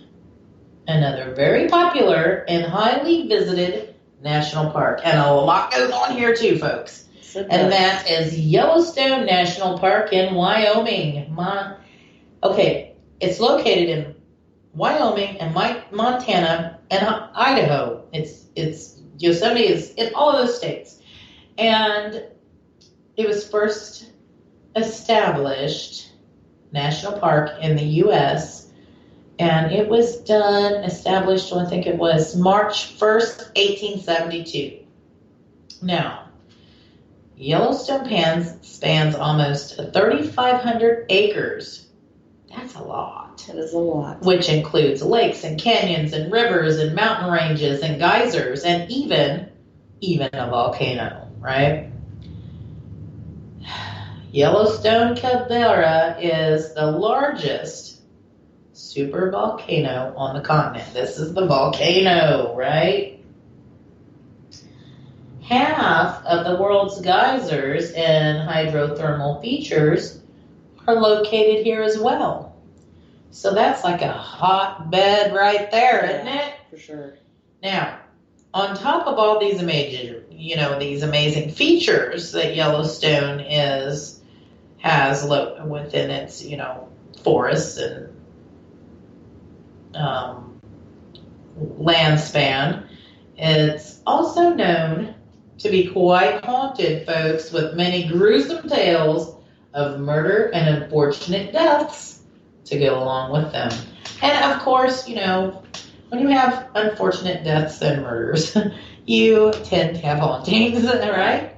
S3: another very popular and highly visited national park. And a lot goes on here too, folks. And that is Yellowstone National Park in Wyoming. Okay, it's located in Wyoming and Montana and Idaho. It's Yosemite is in all of those states. And it was first established national park in the U.S., and it was established, I think it was March 1st, 1872. Now, Yellowstone spans almost 3,500 acres. That's a lot.
S4: That is a lot.
S3: Which includes lakes and canyons and rivers and mountain ranges and geysers and even a volcano, right? Yellowstone caldera is the largest supervolcano on the continent. This is the volcano, right? Half of the world's geysers and hydrothermal features are located here as well. So that's like a hotbed right there, isn't it?
S4: For sure.
S3: Now, on top of all these these amazing features that Yellowstone has within its, forests and land span, it's also known to be quite haunted, folks, with many gruesome tales of murder and unfortunate deaths to go along with them. And of course, when you have unfortunate deaths and murders, you tend to have hauntings, right?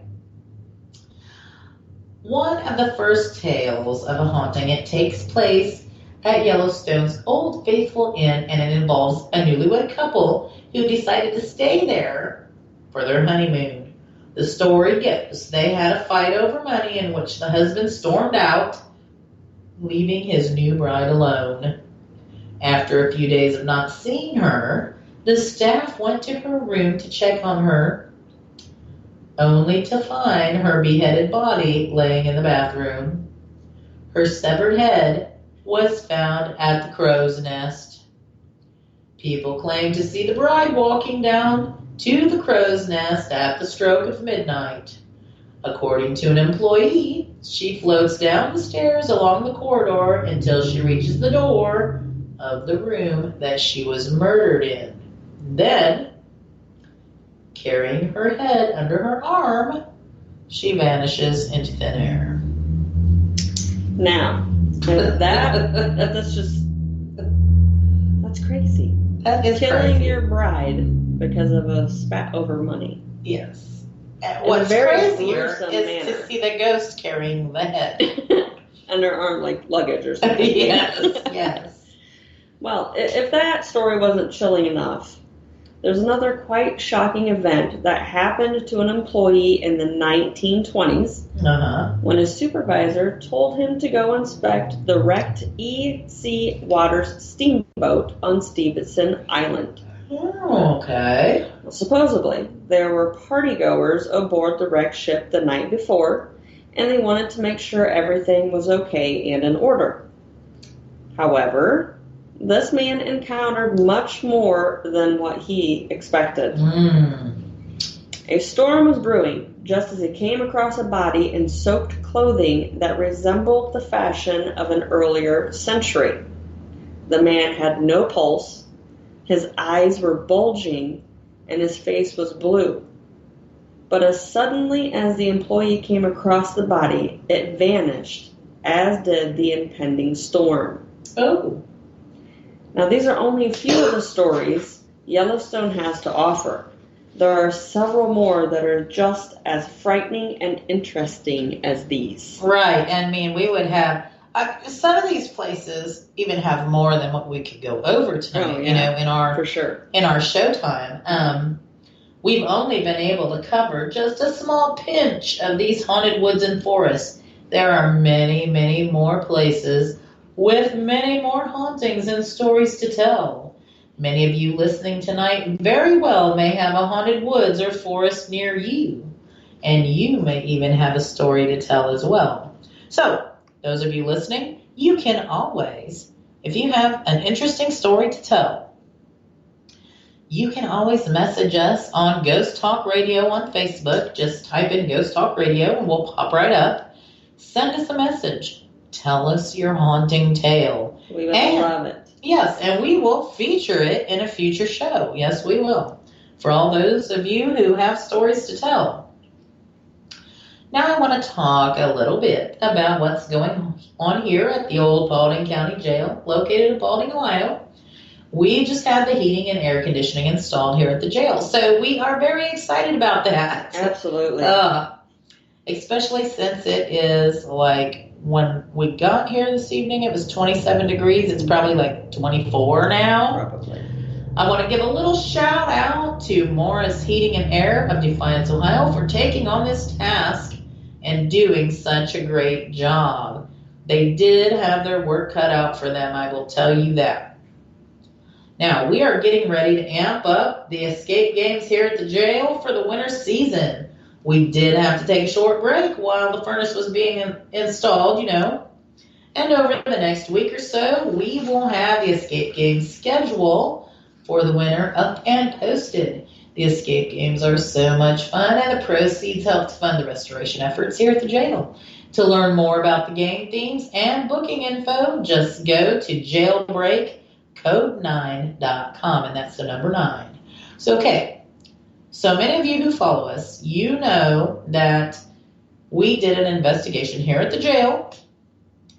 S3: One of the first tales of a haunting, it takes place at Yellowstone's Old Faithful Inn, and it involves a newlywed couple who decided to stay there for their honeymoon. The story goes, they had a fight over money in which the husband stormed out, leaving his new bride alone. After a few days of not seeing her, the staff went to her room to check on her, only to find her beheaded body laying in the bathroom. Her severed head was found at the crow's nest. People claim to see the bride walking down to the crow's nest at the stroke of midnight. According to an employee, she floats down the stairs along the corridor until she reaches the door of the room that she was murdered in. Then, carrying her head under her arm, she vanishes into thin air.
S4: Now, that's crazy.
S3: That is
S4: killing
S3: crazy.
S4: your bride because of a spat over money.
S3: Yes. And
S4: In
S3: what's
S4: a very
S3: crazier
S4: gruesome
S3: is
S4: manner.
S3: to see the ghost carrying the head.
S4: Under arm like luggage or something.
S3: Yes.
S4: Well, if that story wasn't chilling enough, there's another quite shocking event that happened to an employee in the 1920s when his supervisor told him to go inspect the wrecked E.C. Waters steamboat on Stevenson Island.
S3: Oh, okay.
S4: Supposedly, there were partygoers aboard the wrecked ship the night before, and they wanted to make sure everything was okay and in order. However, this man encountered much more than what he expected. A storm was brewing just as he came across a body in soaked clothing that resembled the fashion of an earlier century. The man had no pulse, his eyes were bulging, and his face was blue. But as suddenly as the employee came across the body, it vanished, as did the impending storm.
S3: Oh.
S4: Now, these are only a few of the stories Yellowstone has to offer. There are several more that are just as frightening and interesting as these.
S3: Right. I mean, we would have... some of these places even have more than what we could go over tonight,
S4: For sure.
S3: in our showtime. We've only been able to cover just a small pinch of these haunted woods and forests. There are many, many more places with many more hauntings and stories to tell. Many of you listening tonight very well may have a haunted woods or forest near you, and you may even have a story to tell as well. So, those of you listening, you can always, if you have an interesting story to tell, you can always message us on Ghost Talk Radio on Facebook. Just type in Ghost Talk Radio and we'll pop right up. Send us a message. Tell us your haunting tale.
S4: We would love it.
S3: Yes, and we will feature it in a future show. Yes, we will. For all those of you who have stories to tell. Now I want to talk a little bit about what's going on here at the old Baldwin County Jail, located in Baldwin, Ohio. We just had the heating and air conditioning installed here at the jail, so we are very excited about that.
S4: Absolutely.
S3: Especially since it is like, when we got here this evening, it was 27 degrees. It's probably like 24 now.
S4: Probably.
S3: I want to give a little shout out to Morris Heating and Air of Defiance, Ohio for taking on this task and doing such a great job. They did have their work cut out for them, I will tell you that. Now, we are getting ready to amp up the escape games here at the jail for the winter season. We did have to take a short break while the furnace was being installed, And over the next week or so, we will have the escape games schedule for the winter up and posted. The escape games are so much fun, and the proceeds help to fund the restoration efforts here at the jail. To learn more about the game themes and booking info, just go to jailbreakcode9.com, and that's the number 9. So, okay. So many of you who follow us, you know that we did an investigation here at the jail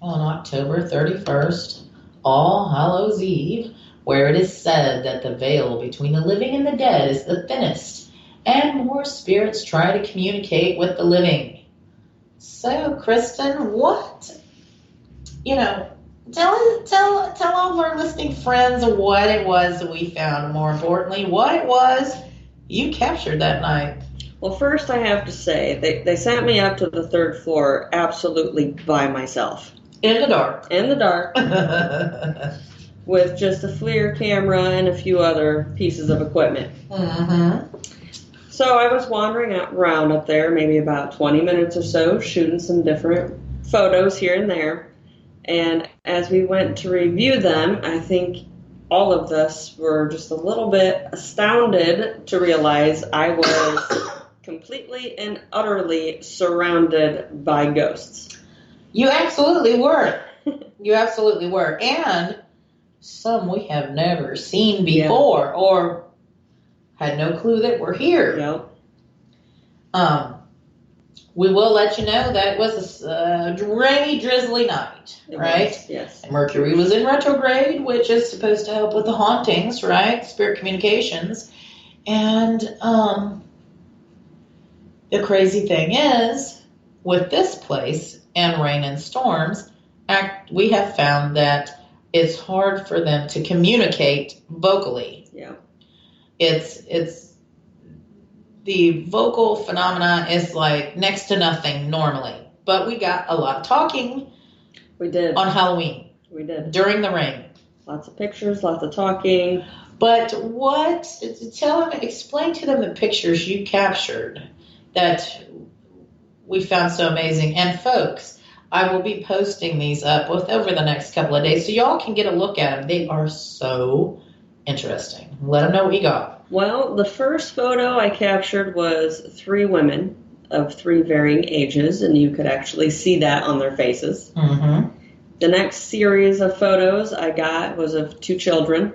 S3: on October 31st, All Hallows Eve, where it is said that the veil between the living and the dead is the thinnest, and more spirits try to communicate with the living. So, Kristin, tell all of our listening friends what it was that we found, more importantly, what it was you captured that night.
S4: Well, first I have to say, they sent me up to the 3rd floor absolutely by myself.
S3: In the dark.
S4: In the dark. With just a FLIR camera and a few other pieces of equipment.
S3: Mm-hmm.
S4: So I was wandering around up there, maybe about 20 minutes or so, shooting some different photos here and there. And as we went to review them, I think all of us were just a little bit astounded to realize I was completely and utterly surrounded by ghosts.
S3: You absolutely were. You absolutely were. And some we have never seen before or had no clue that were here.
S4: Yep.
S3: We will let you know that it was a rainy, drizzly night, right?
S4: Yes.
S3: Mercury was in retrograde, which is supposed to help with the hauntings, right? Spirit communications. And the crazy thing is, with this place and rain and storms, we have found that it's hard for them to communicate vocally.
S4: Yeah.
S3: It's the vocal phenomena is like next to nothing normally. But we got a lot of talking.
S4: We did.
S3: On Halloween.
S4: We did.
S3: During the rain.
S4: Lots of pictures, lots of talking.
S3: But explain to them the pictures you captured that we found so amazing. And folks, I will be posting these up over the next couple of days so y'all can get a look at them. They are so interesting. Let them know what you got.
S4: Well, the first photo I captured was 3 women of 3 varying ages, and you could actually see that on their faces.
S3: Mm-hmm.
S4: The next series of photos I got was of 2 children.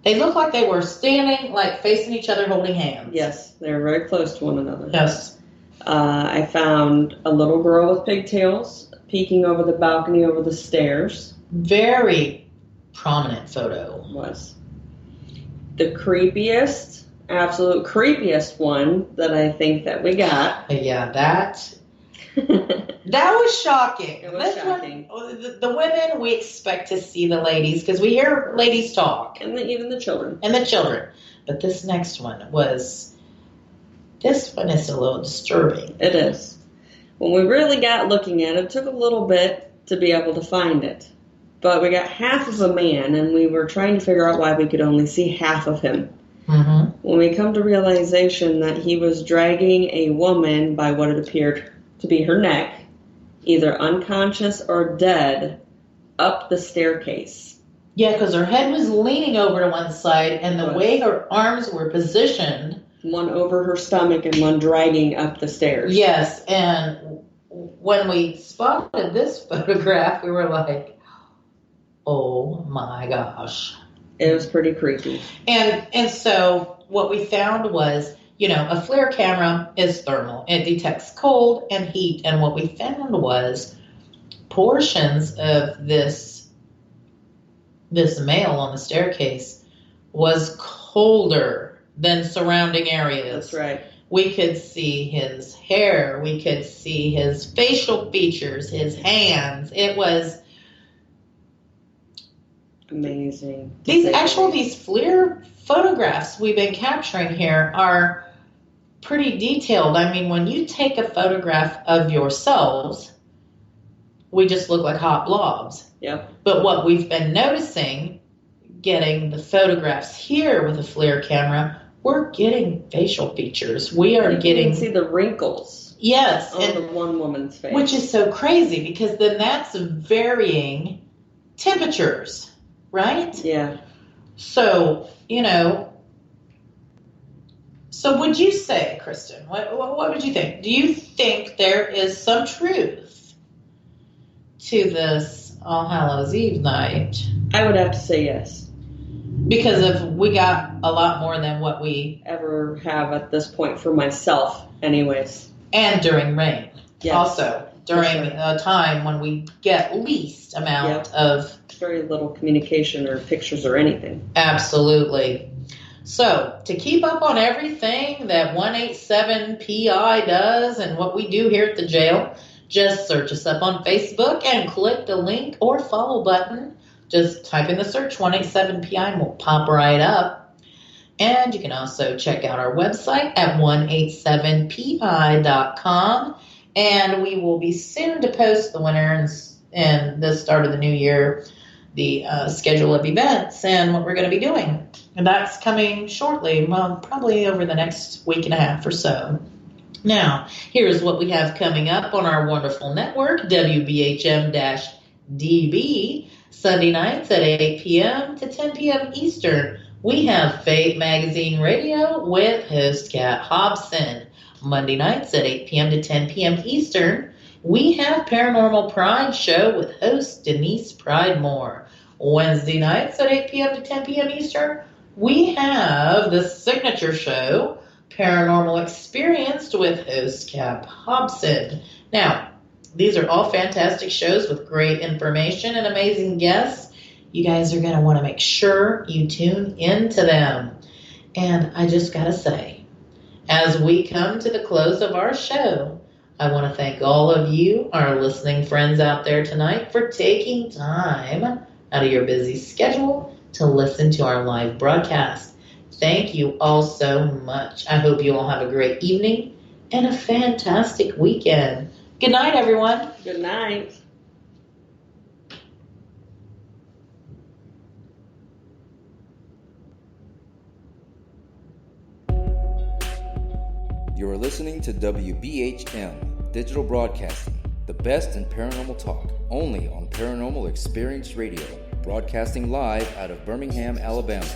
S3: They look like they were standing, like facing each other, holding hands.
S4: Yes, they were very close to one another.
S3: Yes.
S4: I found a little girl with pigtails peeking over the balcony over the stairs.
S3: Very prominent photo.
S4: Was. The creepiest, absolute creepiest one that I think that we got.
S3: Yeah, that was shocking.
S4: It was shocking.
S3: The women, we expect to see the ladies because we hear ladies talk.
S4: And even the children.
S3: And the children. But this next one is a little disturbing.
S4: It is. When we really got looking at it, it took a little bit to be able to find it. But we got half of a man, and we were trying to figure out why we could only see half of him.
S3: Mm-hmm.
S4: When we come to realization that he was dragging a woman by what it appeared to be her neck, either unconscious or dead, up the staircase.
S3: Yeah, because her head was leaning over to one side, and the way her arms were positioned.
S4: One over her stomach and one dragging up the stairs.
S3: Yes, and when we spotted this photograph, we were like, oh my gosh.
S4: It was pretty creepy.
S3: And so what we found was, a FLIR camera is thermal. It detects cold and heat. And what we found was portions of this male on the staircase was colder than surrounding areas.
S4: That's right.
S3: We could see his hair. We could see his facial features, his hands. It was
S4: amazing.
S3: These FLIR photographs we've been capturing here are pretty detailed. I mean, when you take a photograph of yourselves, we just look like hot blobs.
S4: Yep.
S3: But what we've been noticing, getting the photographs here with a FLIR camera, we're getting facial features. We are getting...
S4: You can see the wrinkles.
S3: Yes.
S4: On the one woman's face.
S3: Which is so crazy because then that's varying temperatures, right?
S4: Yeah.
S3: So, so would you say, Kristin, what would you think? Do you think there is some truth to this All Hallows Eve night?
S4: I would have to say yes.
S3: Because we got a lot more than what we
S4: ever have at this point for myself, anyways.
S3: And during rain.
S4: Yes.
S3: Also, during a time when we get least amount of...
S4: Very little communication or pictures or anything.
S3: Absolutely. So, to keep up on everything that 187PI does and what we do here at the jail, just search us up on Facebook and click the link or follow button. Just type in the search 187PI and we'll pop right up. And you can also check out our website at 187pi.com. And we will be soon to post the winner and the start of the new year, the schedule of events and what we're going to be doing. And that's coming shortly, well, probably over the next week and a half or so. Now, here's what we have coming up on our wonderful network, WBHM-DB, Sunday nights at 8 p.m. to 10 p.m. Eastern. We have Fate Magazine Radio with host Kat Hobson. Monday nights at 8 p.m. to 10 p.m. Eastern. We have Paranormal Pride Show with host Denise Pridemore. Wednesday nights at 8 p.m. to 10 p.m. Eastern, we have the signature show, Paranormal Experienced with host Cap Hobson. Now, these are all fantastic shows with great information and amazing guests. You guys are going to want to make sure you tune into them. And I just gotta say, as we come to the close of our show, I want to thank all of you, our listening friends out there tonight, for taking time out of your busy schedule to listen to our live broadcast. Thank you all so much. I hope you all have a great evening and a fantastic weekend. Good night, everyone.
S4: Good night.
S2: You are listening to WBHM Digital Broadcasting, the best in paranormal talk, only on Paranormal Experience Radio, broadcasting live out of Birmingham, Alabama.